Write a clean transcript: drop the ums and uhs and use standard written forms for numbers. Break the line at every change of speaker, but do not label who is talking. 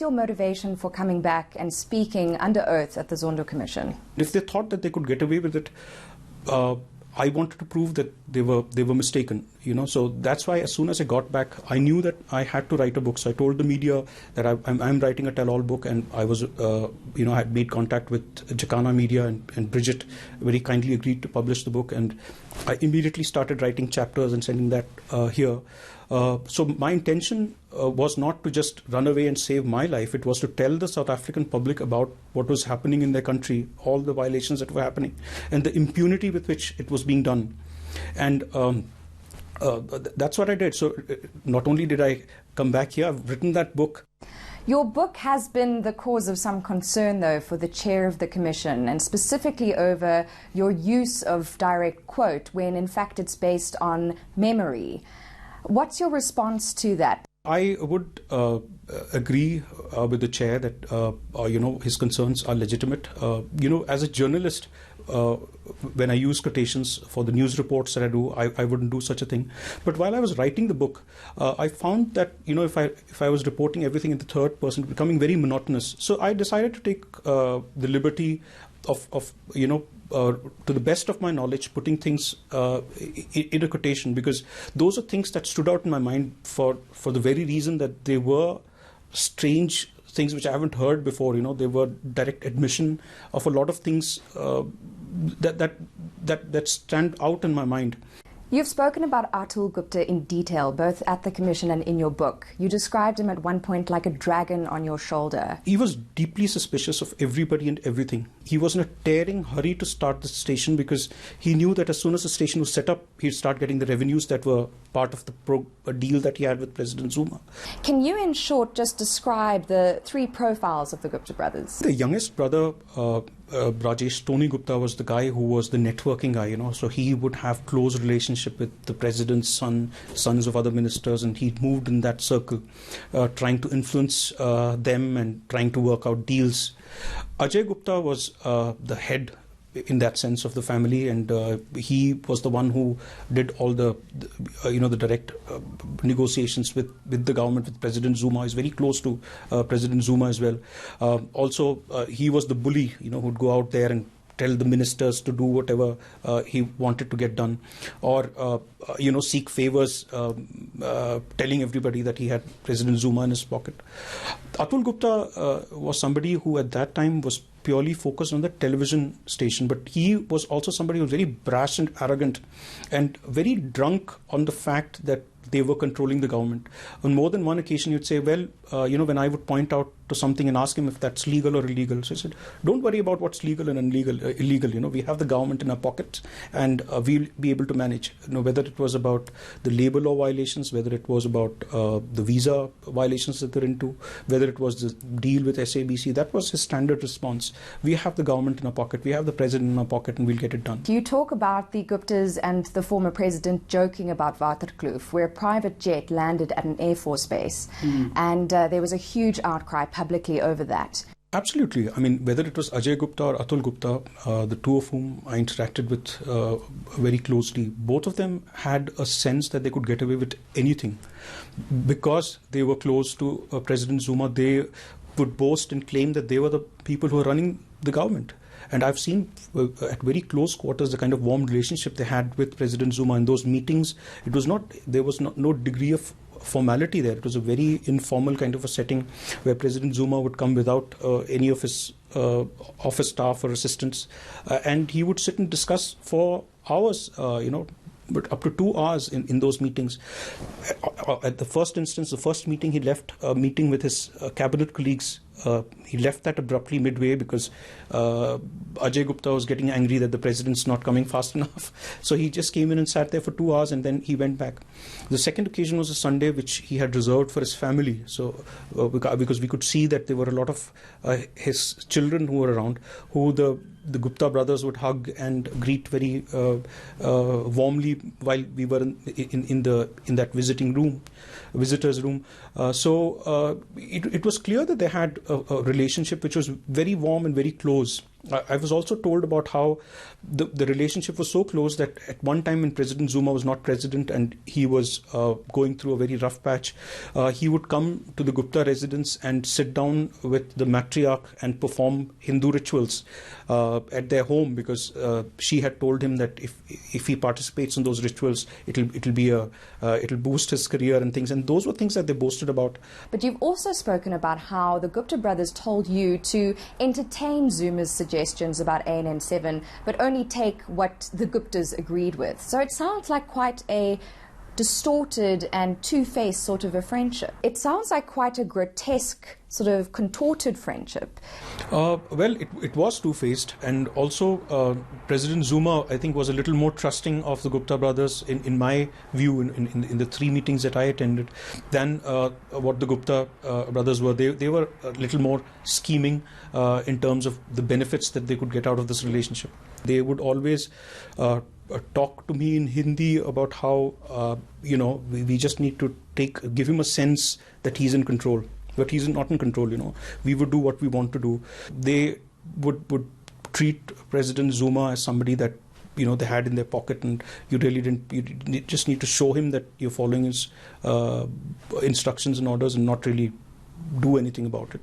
Your motivation for coming back and speaking under oath at the Zondo Commission?
If they thought that they could get away with it, I wanted to prove that they were mistaken, So that's why as soon as I got back, I knew that I had to write a book. So I told the media that I'm writing a tell-all book, and I was, I had made contact with Jacana Media, and Bridget very kindly agreed to publish the book, and I immediately started writing chapters and sending that here. So my intention was not to just run away and save my life. It was to tell the South African public about what was happening in their country, all the violations that were happening, and the impunity with which it was being done. And that's what I did. So not only did I come back here, I've written that book.
Your book has been the cause of some concern, though, for the chair of the commission, and specifically over your use of direct quote when in fact it's based on memory. What's your response to that?
I would agree with the chair that, his concerns are legitimate. As a journalist, when I use quotations for the news reports that I do, I wouldn't do such a thing. But while I was writing the book, I found that, if I was reporting everything in the third person, becoming very monotonous. So I decided to take the liberty of to the best of my knowledge, putting things in a quotation, because those are things that stood out in my mind for the very reason that they were strange things which I haven't heard before. They were direct admission of a lot of things that stand out in my mind.
You've spoken about Atul Gupta in detail, both at the commission and in your book. You described him at one point like a dragon on your shoulder.
He was deeply suspicious of everybody and everything. He was in a tearing hurry to start the station because he knew that as soon as the station was set up, he'd start getting the revenues that were part of the deal that he had with President Zuma. Can
you, in short, just describe the three profiles of the Gupta brothers?
The youngest brother, Rajesh Tony Gupta, was the guy who was the networking guy, So he would have close relationship with the president's sons of other ministers, and he moved in that circle, trying to influence them and trying to work out deals. Ajay Gupta was the head in that sense of the family, and he was the one who did all the direct negotiations with the government, with President Zuma. He's very close to President Zuma as well. Also, he was the bully, who'd go out there and tell the ministers to do whatever he wanted to get done, or seek favors, telling everybody that he had President Zuma in his pocket. Atul Gupta was somebody who at that time was purely focused on the television station, but he was also somebody who was very brash and arrogant and very drunk on the fact that they were controlling the government. On more than one occasion, you'd say, well, when I would point out to something and ask him if that's legal or illegal. So he said, don't worry about what's legal and illegal. We have the government in our pocket, and we'll be able to manage. Whether it was about the labor law violations, whether it was about the visa violations that they're into, whether it was the deal with SABC, that was his standard response. We have the government in our pocket, we have the president in our pocket, and we'll get it done.
You talk about the Guptas and the former president joking about Waterkloof, where a private jet landed at an Air Force base, and there was a huge outcry publicly over that.
Absolutely. Whether it was Ajay Gupta or Atul Gupta, the two of whom I interacted with very closely, both of them had a sense that they could get away with anything. Because they were close to President Zuma, they would boast and claim that they were the people who were running the government. And I've seen at very close quarters the kind of warm relationship they had with President Zuma. In those meetings, there was no degree of formality there. It was a very informal kind of a setting where President Zuma would come without any of his office staff or assistants, and he would sit and discuss for hours, but up to 2 hours in those meetings. At the first instance, the first meeting, he left a meeting with his cabinet colleagues. He left that abruptly midway because Ajay Gupta was getting angry that the president's not coming fast enough. So he just came in and sat there for 2 hours, and then he went back. The second occasion was a Sunday which he had reserved for his family. So because we could see that there were a lot of his children who were around, who the Gupta brothers would hug and greet very warmly while we were in that visitors room. So it was clear that they had a relationship which was very warm and very close. I was also told about how the relationship was so close that at one time when President Zuma was not president and he was going through a very rough patch, he would come to the Gupta residence and sit down with the matriarch and perform Hindu rituals at their home, because she had told him that if he participates in those rituals, it'll boost his career and things. And those were things that they boasted about.
But you've also spoken about how the Gupta brothers told you to entertain Zuma's suggestions about ANN7, but only take what the Guptas agreed with. So it sounds like quite a distorted and two-faced sort of a friendship. It sounds like quite a grotesque, sort of contorted friendship.
Well, it was two-faced, and also President Zuma, I think, was a little more trusting of the Gupta brothers, in my view, in the 3 meetings that I attended, than what the Gupta brothers were. They were a little more scheming in terms of the benefits that they could get out of this relationship. They would always talk to me in Hindi about how, we just need to give him a sense that he's in control. But he's not in control, We would do what we want to do. They would treat President Zuma as somebody that, they had in their pocket, and you just need to show him that you're following his instructions and orders and not really do anything about it.